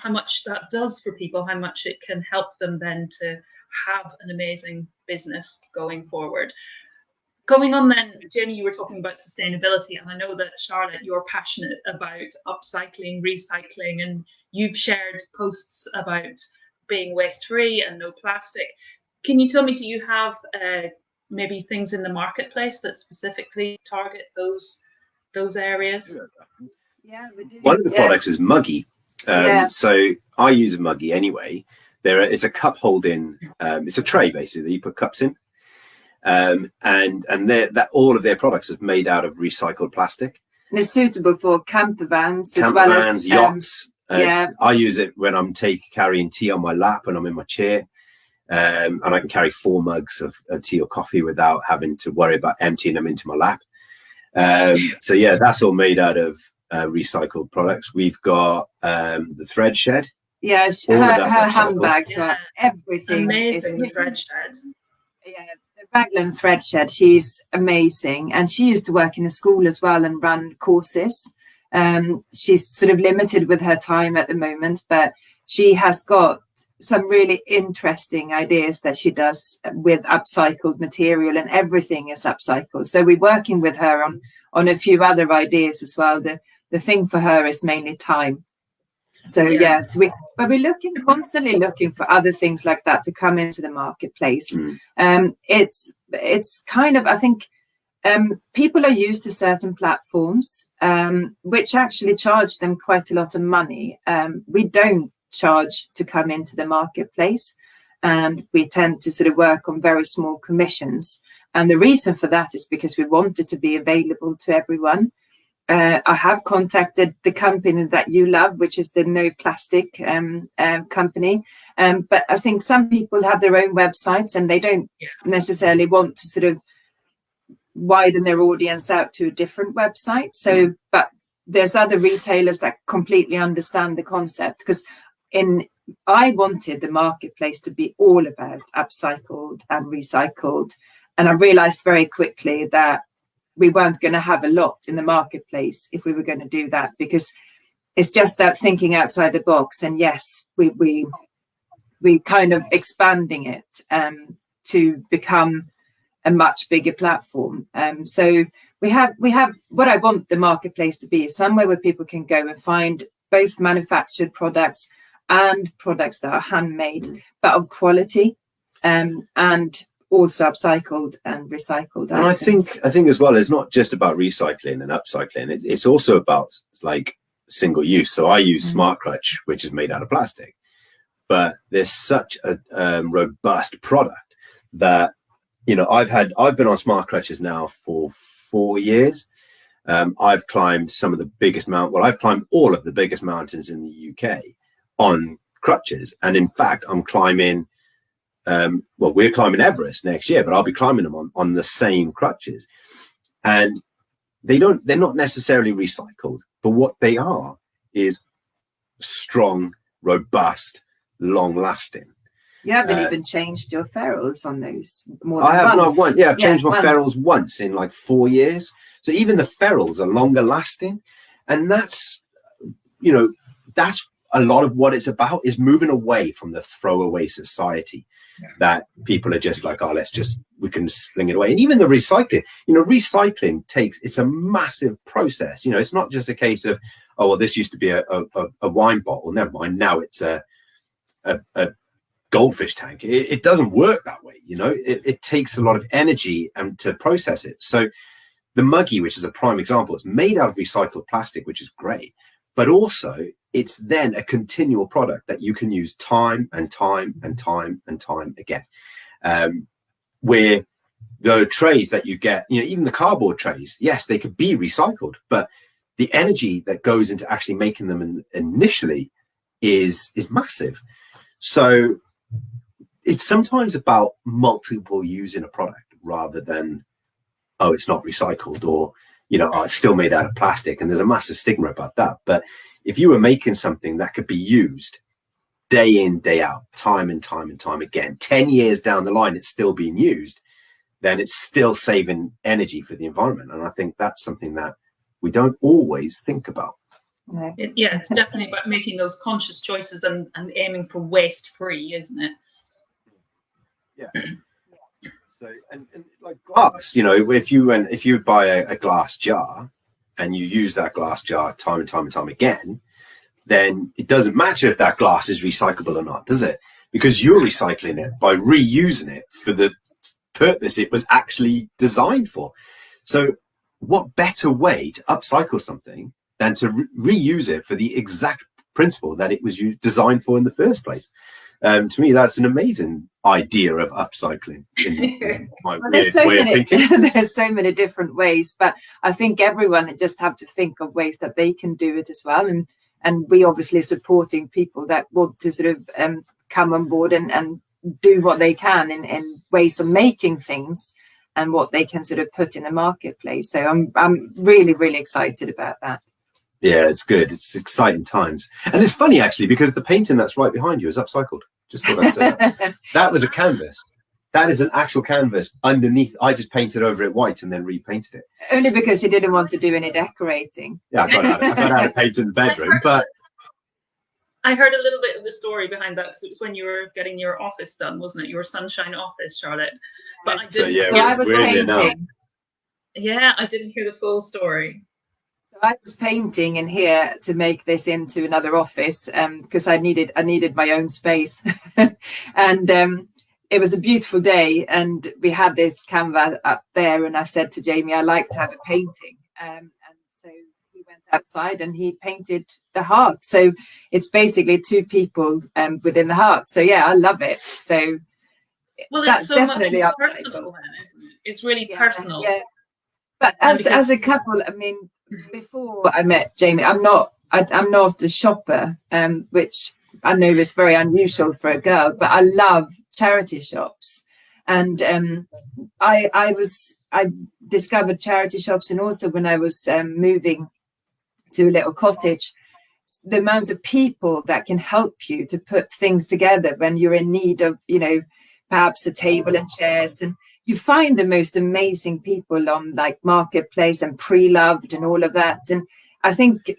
how much that does for people, how much it can help them then to have an amazing business going forward. Going on then, Jenny, you were talking about sustainability, and I know that, Charlotte, you're passionate about upcycling, recycling, and you've shared posts about being waste-free and no plastic. Can you tell me, do you have maybe things in the marketplace that specifically target those areas? Yeah, we do. One of the products is Muggy. So I use a Muggy anyway. It's a cup holding, it's a tray basically that you put cups in. And that all of their products is made out of recycled plastic. And it's suitable for camper vans as well as yachts. I use it when I'm carrying tea on my lap when I'm in my chair. And I can carry 4 mugs of tea or coffee without having to worry about emptying them into my lap. So yeah, that's all made out of recycled products. We've got the thread shed. Yeah, her handbags are everything. Amazing, the thread shed. Yeah, the Raglan thread shed, she's amazing. And she used to work in a school as well and run courses. She's sort of limited with her time at the moment, but she has got some really interesting ideas that she does with upcycled material, and everything is upcycled. So we're working with her on a few other ideas as well. The thing for her is mainly time. So yes, we're constantly looking for other things like that to come into the marketplace. It's kind of, I think, people are used to certain platforms which actually charge them quite a lot of money. We don't charge to come into the marketplace, and we tend to sort of work on very small commissions. And the reason for that is because we want it to be available to everyone. I have contacted the company that you love, which is the No Plastic company. But I think some people have their own websites and they don't necessarily want to sort of widen their audience out to a different website. So, but there's other retailers that completely understand the concept, because I wanted the marketplace to be all about upcycled and recycled. And I realized very quickly that we weren't going to have a lot in the marketplace if we were going to do that, because it's just that thinking outside the box. And yes, we kind of expanding it to become a much bigger platform. So we have what I want the marketplace to be, is somewhere where people can go and find both manufactured products, and products that are handmade but of quality, and also upcycled and recycled And items. I think as well, it's not just about recycling and upcycling. It's also about like single use. So I use Smart Clutch, which is made out of plastic, but there's such a robust product that, you know, I've been on Smart Clutches now for 4 years. I've climbed I've climbed all of the biggest mountains in the UK on crutches. And in fact, I'm climbing, we're climbing Everest next year, but I'll be climbing them on the same crutches. And they're not necessarily recycled, but what they are is strong, robust, long lasting. You haven't even changed your ferrules on those more I than have once. not once. Yeah, I've changed my once. ferrules once in like 4 years. So even the ferrules are longer lasting. And that's, you know, that's a lot of what it's about, is moving away from the throwaway society that people are just like, oh, we can sling it away. And even the recycling, you know, it's a massive process. You know, it's not just a case of, oh, well, this used to be a wine bottle. Never mind. Now it's a goldfish tank. It doesn't work that way. You know, it takes a lot of energy to process it. So the Muggy, which is a prime example, it's made out of recycled plastic, which is great, but also it's then a continual product that you can use time and time and time and time again. Where the trays that you get, you know, even the cardboard trays, yes, they could be recycled, but the energy that goes into actually making them initially is massive. So it's sometimes about multiple use in a product rather than, oh, it's not recycled, or, you know, oh, it's still made out of plastic. And there's a massive stigma about that. But if you were making something that could be used day in, day out, time and time and time again, 10 years down the line, it's still being used, then it's still saving energy for the environment. And I think that's something that we don't always think about. No. It's definitely about making those conscious choices and aiming for waste free, isn't it? Yeah. So and like glass, you know, if you buy a glass jar and you use that glass jar time and time and time again, then it doesn't matter if that glass is recyclable or not, does it? Because you're recycling it by reusing it for the purpose it was actually designed for. So what better way to upcycle something than to reuse it for the exact principle that it was designed for in the first place? To me, that's an amazing idea of upcycling. In my way of thinking. There's so many different ways, but I think everyone just have to think of ways that they can do it as well. And we obviously supporting people that want to sort of come on board and do what they can in ways of making things and what they can sort of put in the marketplace. So I'm really, really excited about that. Yeah, it's good. It's exciting times. And it's funny, actually, because the painting that's right behind you is upcycled. Just thought I'd say that. That was a canvas. That is an actual canvas underneath. I just painted over it white and then repainted it. Only because he didn't want to do any decorating. Yeah, I got out of paint in the bedroom. But I heard a little bit of the story behind that, because it was when you were getting your office done, wasn't it? Your sunshine office, Charlotte. But I didn't. So I was painting. Yeah, I didn't hear the full story. I was painting in here to make this into another office because I needed my own space. And it was a beautiful day, and we had this canvas up there, and I said to Jamie, I like to have a painting. And so he went outside and he painted the heart. So it's basically two people within the heart. So yeah, I love it. So well, it's so much personal then, isn't it? It's really personal. Yeah. But as a couple, I mean, before I met Jamie, I'm not a shopper, which I know is very unusual for a girl, but I love charity shops. And I discovered charity shops, and also when I was moving to a little cottage, the amount of people that can help you to put things together when you're in need of, you know, perhaps a table and chairs, and you find the most amazing people on like Marketplace and Pre-Loved and all of that. And I think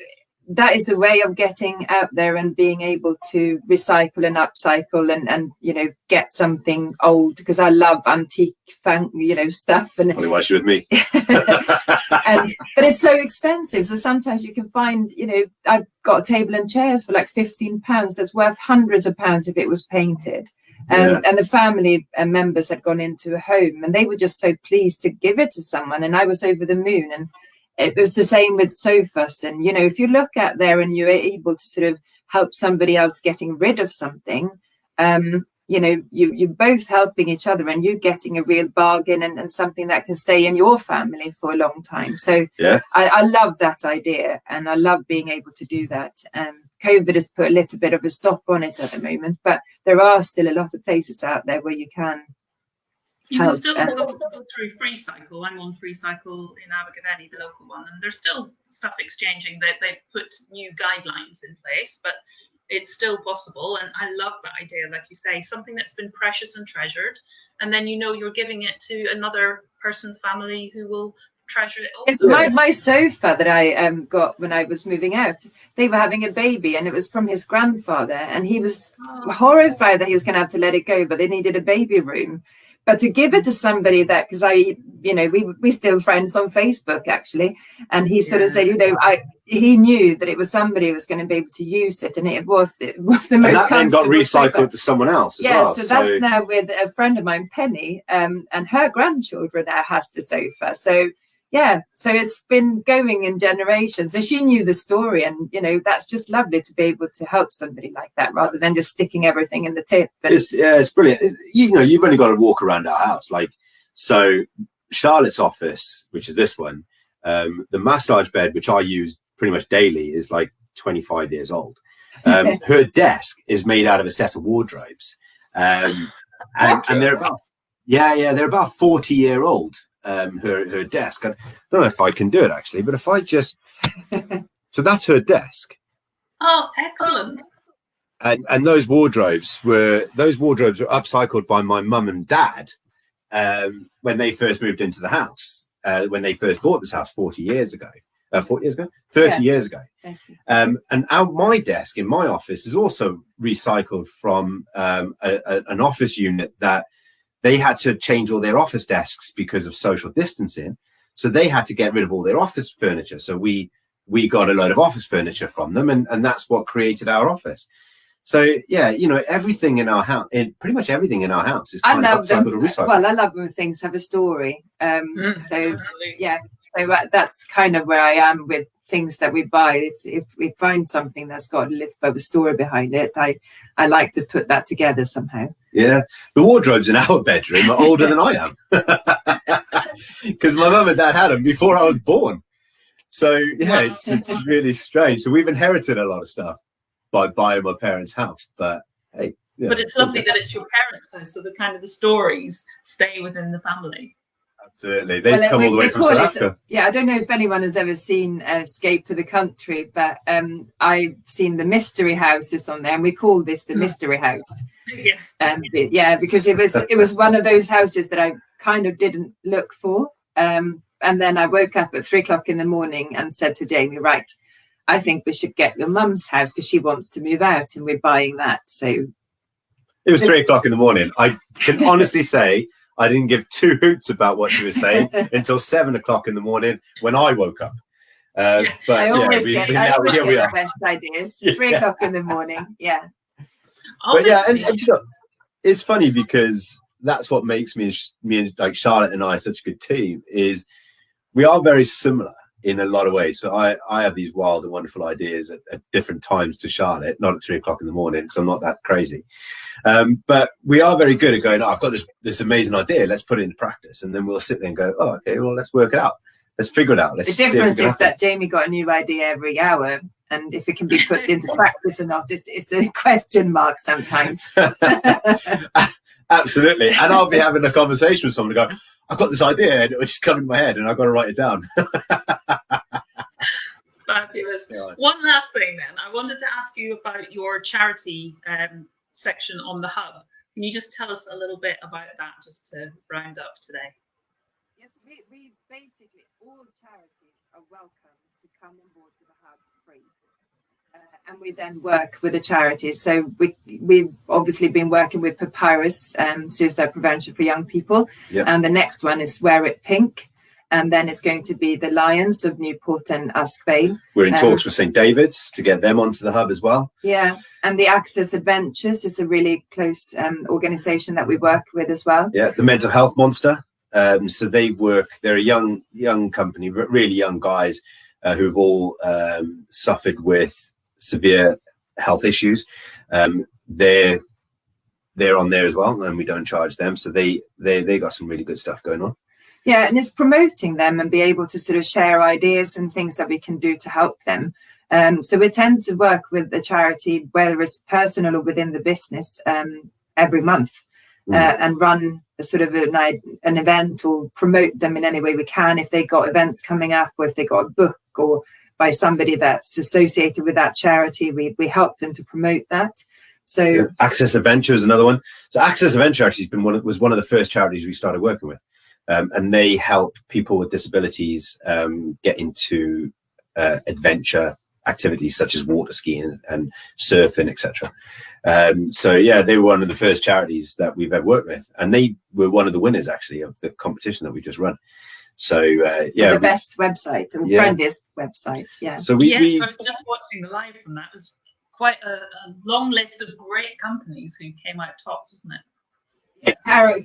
that is the way of getting out there and being able to recycle and upcycle and you know, get something old, because I love antique stuff. And probably why she with me. But it's so expensive. So sometimes you can find, I've got a table and chairs for like £15 that's worth hundreds of pounds if it was painted. And the family members had gone into a home and they were just so pleased to give it to someone. And I was over the moon. And it was the same with sofas. And, if you look out there and you're able to sort of help somebody else getting rid of something, you're both helping each other and you're getting a real bargain and something that can stay in your family for a long time. So I love that idea and I love being able to do that. COVID has put a little bit of a stop on it at the moment, but there are still a lot of places out there where you can can still go through Free Cycle. I'm on Free Cycle in Abergavenny, the local one, and there's still stuff exchanging. That they've put new guidelines in place, but it's still possible. And I love that idea, like you say, something that's been precious and treasured, and then you're giving it to another person, family, who will treasure it also. My sofa that I got when I was moving out, they were having a baby and it was from his grandfather, and he was horrified that he was going to have to let it go, but they needed a baby room. But to give it to somebody that, because we still friends on Facebook actually, and he sort of said, he knew that it was somebody who was going to be able to use it, and it was the most and that comfortable. Then got recycled sofa to someone else as well. So that's now with a friend of mine, Penny, and her grandchildren now has the sofa. So so it's been going in generations. So she knew the story, and that's just lovely to be able to help somebody like that rather than just sticking everything in the tip. It's brilliant. You've only got to walk around our house. So Charlott's office, which is this one, the massage bed, which I use pretty much daily, is like 25 years old. Her desk is made out of a set of wardrobes, and they're about they're about 40-year-old. Her desk. I don't know if I can do it actually, but if I just so that's her desk. Oh, excellent. And those wardrobes were upcycled by my mum and dad when they first moved into the house, when they first bought this house 30 years ago. And my desk in my office is also recycled from an office unit that they had to change all their office desks because of social distancing. So they had to get rid of all their office furniture. So we got a load of office furniture from them, and that's what created our office. So everything in our house, pretty much everything in our house is kind of upcycled or recycled. Well, I love when things have a story. So that's kind of where I am with things that we buy. It's if we find something that's got a little bit of a story behind it, I like to put that together somehow. Yeah, the wardrobes in our bedroom are older than I am because my mum and dad had them before I was born. So it's really strange. So we've inherited a lot of stuff by buying my parents' house, but hey. But it's lovely that it's your parents' house, so the stories stay within the family. Absolutely. They've come all the way from South Africa. I don't know if anyone has ever seen Escape to the Country, but I've seen the mystery houses on there, and we call this the mystery house. Because it was one of those houses that I kind of didn't look for. And then I woke up at 3 o'clock in the morning and said to Jamie, right, I think we should get your mum's house because she wants to move out and we're buying that. So it was 3 o'clock in the morning. I can honestly say I didn't give two hoots about what she was saying until 7 o'clock in the morning when I woke up. I always get the best ideas. 3 o'clock in the morning. Yeah. But and it's funny because that's what makes me and like Charlotte and I such a good team is we are very similar in a lot of ways. So I have these wild and wonderful ideas at different times to Charlotte, not at 3 o'clock in the morning because I'm not that crazy. But we are very good at going, I've got this amazing idea, let's put it into practice. And then we'll sit there and go, oh, okay, well, let's work it out. Let's figure it out. The difference is that Jamie got a new idea every hour. And if it can be put into practice or not, it's a question mark sometimes. Absolutely. And I'll be having a conversation with someone and go, I've got this idea and it just come in my head and I've got to write it down. Fabulous. One last thing then. I wanted to ask you about your charity section on the Hub. Can you just tell us a little bit about that just to round up today? Yes, we basically, all charities are welcome to come on board to the Hub free. And we then work with the charities. So we've obviously been working with Papyrus, suicide prevention for young people. Yep. And the next one is Wear It Pink. and then it's going to be the Lions of Newport and Usk Vale. We're in talks with St David's to get them onto the hub as well. Yeah, and the Access Adventures is a really close organisation that we work with as well. Yeah, the Mental Health Monster. So they're a young company, really young guys who've all suffered with severe health issues. They're on there as well, and we don't charge them. So they got some really good stuff going on. Yeah, and it's promoting them and be able to sort of share ideas and things that we can do to help them. So we tend to work with the charity, whether it's personal or within the business, every month, and run a sort of an event or promote them in any way we can. If they got events coming up, or if they got a book or by somebody that's associated with that charity, we help them to promote that. So Access Adventure is another one. So Access Adventure actually was one of the first charities we started working with. And they help people with disabilities get into adventure activities such as water skiing and surfing, etc. So yeah, they were one of the first charities that we've ever worked with, and they were one of the winners actually of the competition that we just run. So yeah, the best website and friendliest website. Yeah. So I was just watching the live from that. It was quite a long list of great companies who came out tops, wasn't it?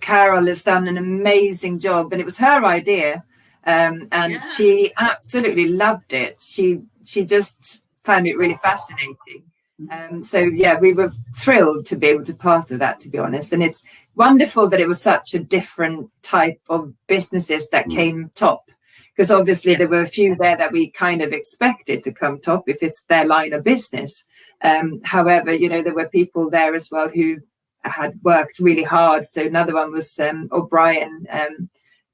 Carol has done an amazing job, and it was her idea, and she absolutely loved it. She just found it really fascinating. So yeah, we were thrilled to be able to part of that, to be honest. And it's wonderful that it was such a different type of businesses that came top, because obviously there were a few there that we kind of expected to come top if it's their line of business. However, there were people there as well who had worked really hard. So another one was O'Brien,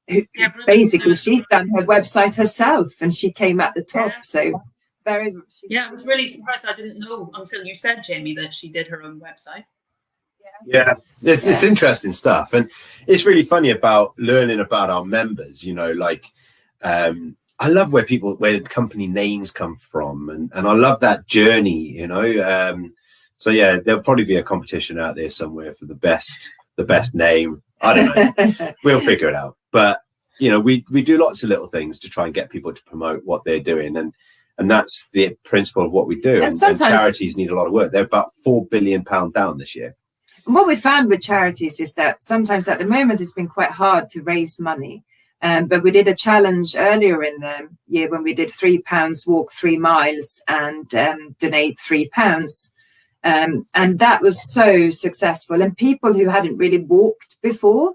who basically she's done her website herself and she came at the top. So I was really surprised. I didn't know until you said, Jamie, that she did her own website. It's interesting stuff, and it's really funny about learning about our members. I love where company names come from, and I love that journey. So yeah, there'll probably be a competition out there somewhere for the best name. I don't know. We'll figure it out. But we do lots of little things to try and get people to promote what they're doing, and that's the principle of what we do. And charities need a lot of work. They're about £4 billion down this year. What we found with charities is that sometimes at the moment it's been quite hard to raise money. But we did a challenge earlier in the year when we did £3 walk 3 miles and donate £3. And that was so successful, and people who hadn't really walked before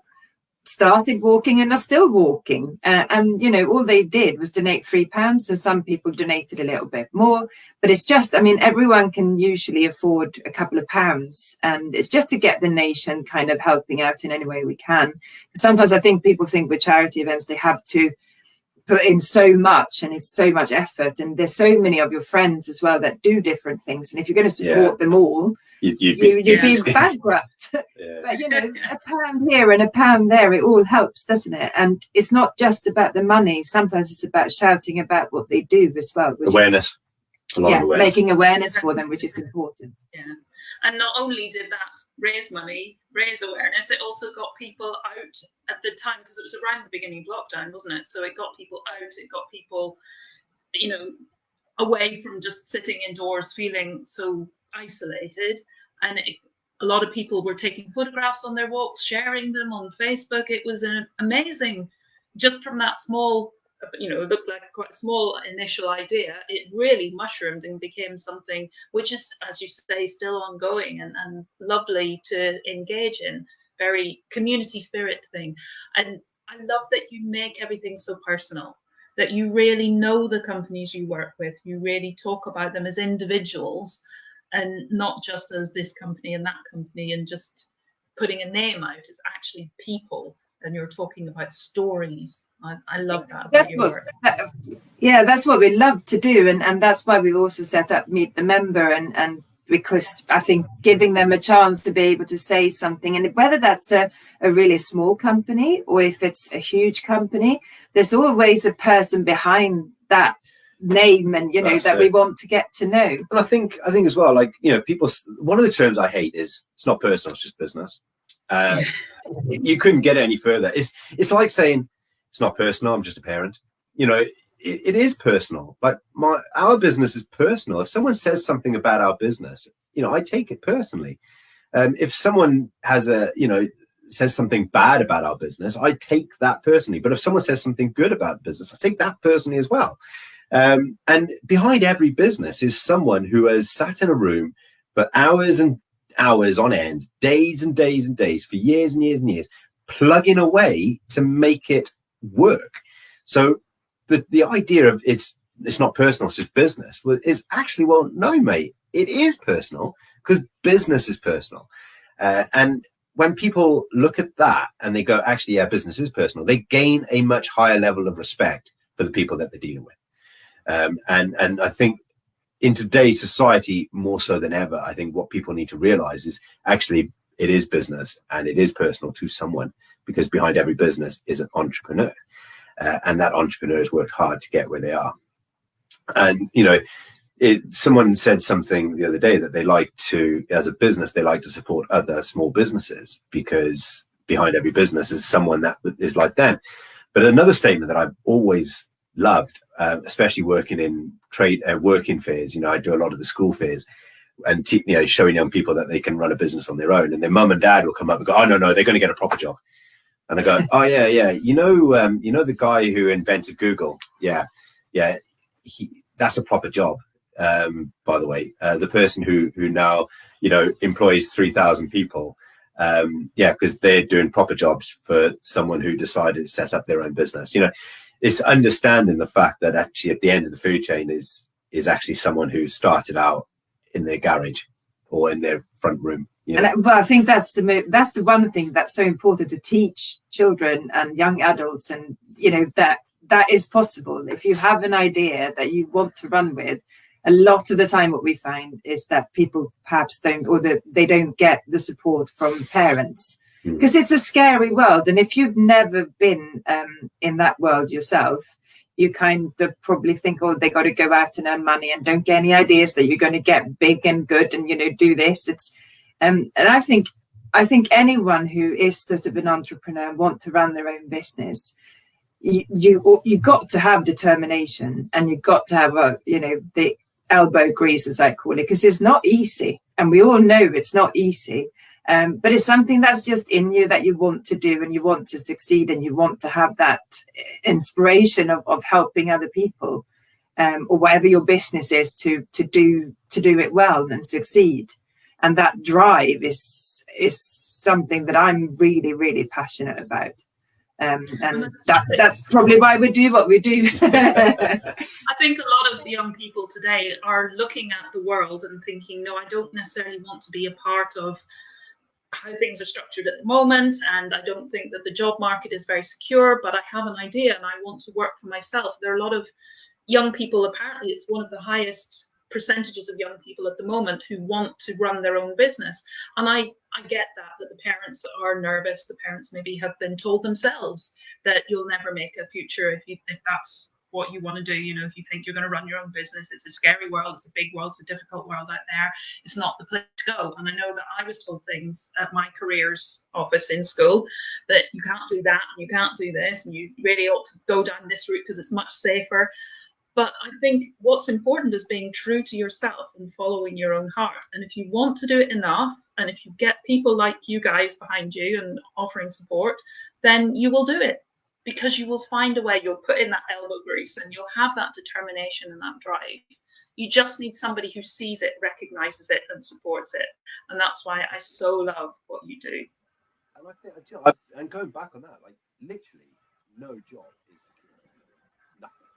started walking and are still walking, and all they did was donate £3, and some people donated a little bit more, but it's just, everyone can usually afford a couple of pounds, and it's just to get the nation kind of helping out in any way we can. Sometimes I think people think with charity events they have to put in so much, and it's so much effort, and there's so many of your friends as well that do different things, and if you're going to support them all, you'd be bankrupt. But a pound here and a pound there, it all helps, doesn't it? And it's not just about the money. Sometimes it's about shouting about what they do as well. Awareness. Making awareness for them, which is important. Yeah. And not only did that raise money, raise awareness, it also got people out at the time, because it was around the beginning of lockdown, wasn't it? So it got people out, it got people, away from just sitting indoors feeling so isolated. And a lot of people were taking photographs on their walks, sharing them on Facebook. It was an amazing, just from that small, it looked like quite a small initial idea, it really mushroomed and became something which is, as you say, still ongoing and lovely to engage in. Very community spirit thing. And I love that you make everything so personal, that you really know the companies you work with, you really talk about them as individuals and not just as this company and that company and just putting a name out. It's actually people, and you're talking about stories. I love that about your work. That's what we love to do, and that's why we've also set up Meet the Member, and because I think giving them a chance to be able to say something, and whether that's a really small company or if it's a huge company, there's always a person behind that name, and that we want to get to know. And I think as well, people, one of the terms I hate is it's not personal, it's just business. You couldn't get any further. It's like saying it's not personal. I'm just a parent. You know, it is personal. Like our business is personal. If someone says something about our business, you know, I take it personally. If someone has says something bad about our business, I take that personally. But if someone says something good about the business, I take that personally as well. And behind every business is someone who has sat in a room for hours and hours on end, days and days and days, for years and years and years, plugging away to make it work. So the idea of it's not personal, it's just business, is actually, well, no, mate, it is personal, because business is personal. And when people look at that and they go, actually, yeah, business is personal, they gain a much higher level of respect for the people that they're dealing with. And I think in today's society, more so than ever, I think what people need to realize is actually it is business and it is personal to someone, because behind every business is an entrepreneur. And that entrepreneur has worked hard to get where they are. And, you know, someone said something the other day that they like to, as a business, they like to support other small businesses, because behind every business is someone that is like them. But another statement that I've always loved, especially working in working fairs, you know, I do a lot of the school fairs, and showing young people that they can run a business on their own, and their mum and dad will come up and go, oh no, they're going to get a proper job. And I go, oh yeah, you know the guy who invented Google, yeah, that's a proper job. By the way, the person who now, you know, employs 3,000 people, because they're doing proper jobs for someone who decided to set up their own business. You know, it's understanding the fact that actually at the end of the food chain is actually someone who started out in their garage or in their front room. You know? But I think that's the one thing that's so important to teach children and young adults, and you know that is possible. If you have an idea that you want to run with, a lot of the time what we find is that people perhaps don't, or that they don't get the support from parents, because it's a scary world. And if you've never been in that world yourself, you kind of probably think, oh, they got to go out and earn money, and don't get any ideas that you're going to get big and good and, you know, do this. It's and I think anyone who is sort of an entrepreneur and want to run their own business, you got to have determination, and you got to have the elbow grease, as I call it, because it's not easy, and we all know it's not easy. But it's something that's just in you, that you want to do, and you want to succeed, and you want to have that inspiration of helping other people, or whatever your business is, to do it well and succeed. And that drive is something that I'm really, really passionate about. And that's probably why we do what we do. I think a lot of the young people today are looking at the world and thinking, no, I don't necessarily want to be a part of how things are structured at the moment, and I don't think that the job market is very secure, but I have an idea and I want to work for myself. There are a lot of young people, apparently it's one of the highest percentages of young people at the moment who want to run their own business. And I get that the parents are nervous. The parents maybe have been told themselves that you'll never make a future if that's what you want to do. You know, if you think you're going to run your own business, it's a scary world, it's a big world, it's a difficult world out there. It's not the place to go. And I know that I was told things at my careers office in school, that you can't do that and you can't do this, and you really ought to go down this route because it's much safer. But I think what's important is being true to yourself and following your own heart. And if you want to do it enough, and if you get people like you guys behind you and offering support, then you will do it, because you will find a way. You'll put in that elbow grease, and you'll have that determination and that drive. You just need somebody who sees it, recognizes it, and supports it. And that's why I so love what you do. And I think, and going back on that, like literally no job is secure. Nothing.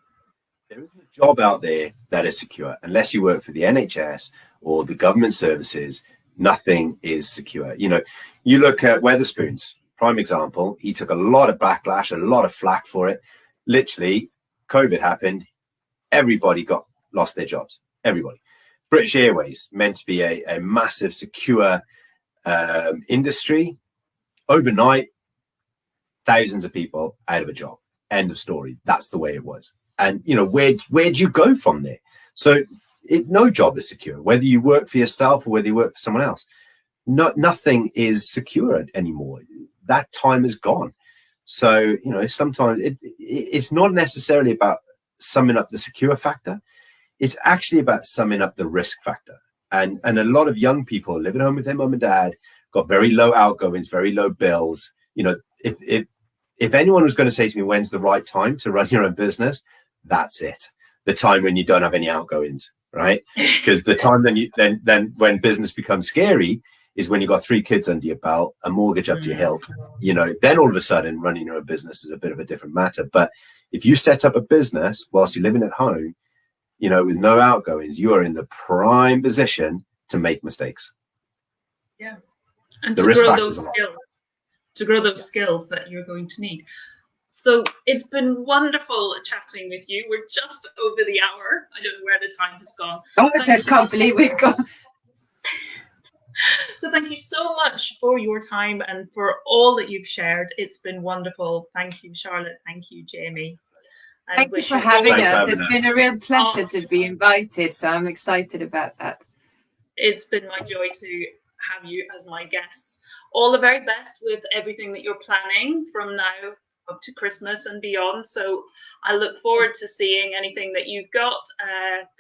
There isn't a job out there that is secure unless you work for the NHS or the government services. Nothing is secure. You know, you look at Wetherspoons, prime example. He took a lot of backlash, a lot of flack for it. Literally, COVID happened. Everybody lost their jobs. Everybody. British Airways, meant to be a massive, secure industry. Overnight, thousands of people out of a job. End of story. That's the way it was. And, you know, where'd you go from there? So no job is secure, whether you work for yourself or whether you work for someone else. Nothing is secure anymore. That time is gone. So, sometimes it's not necessarily about summing up the secure factor. It's actually about summing up the risk factor. And a lot of young people living home with their mum and dad, got very low outgoings, very low bills. If anyone was going to say to me, when's the right time to run your own business? That's it. The time when you don't have any outgoings, right? Because the time then when business becomes scary is when you've got 3 kids under your belt, a mortgage up to your hilt. Then all of a sudden running your own business is a bit of a different matter. But if you set up a business whilst you're living at home, with no outgoings, you are in the prime position to make mistakes. Yeah. And to grow those skills that you're going to need. So it's been wonderful chatting with you. We're just over the hour. I don't know where the time has gone. Oh, I can't believe we've gone. So thank you so much for your time and for all that you've shared. It's been wonderful. Thank you, Charlotte. Thank you, Jamie. Thank you for having us. It's been a real pleasure to be invited, so I'm excited about that. It's been my joy to have you as my guests. All the very best with everything that you're planning from now up to Christmas and beyond. So I look forward to seeing anything that you've got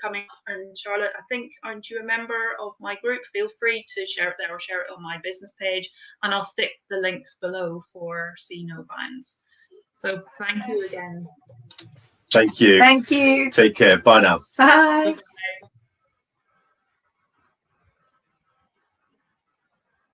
coming up. And Charlotte, I think, aren't you a member of my group? Feel free to share it there or share it on my business page. And I'll stick the links below for See No Bounds. So thank you again. Thank you. Thank you. Take care. Bye now. Bye.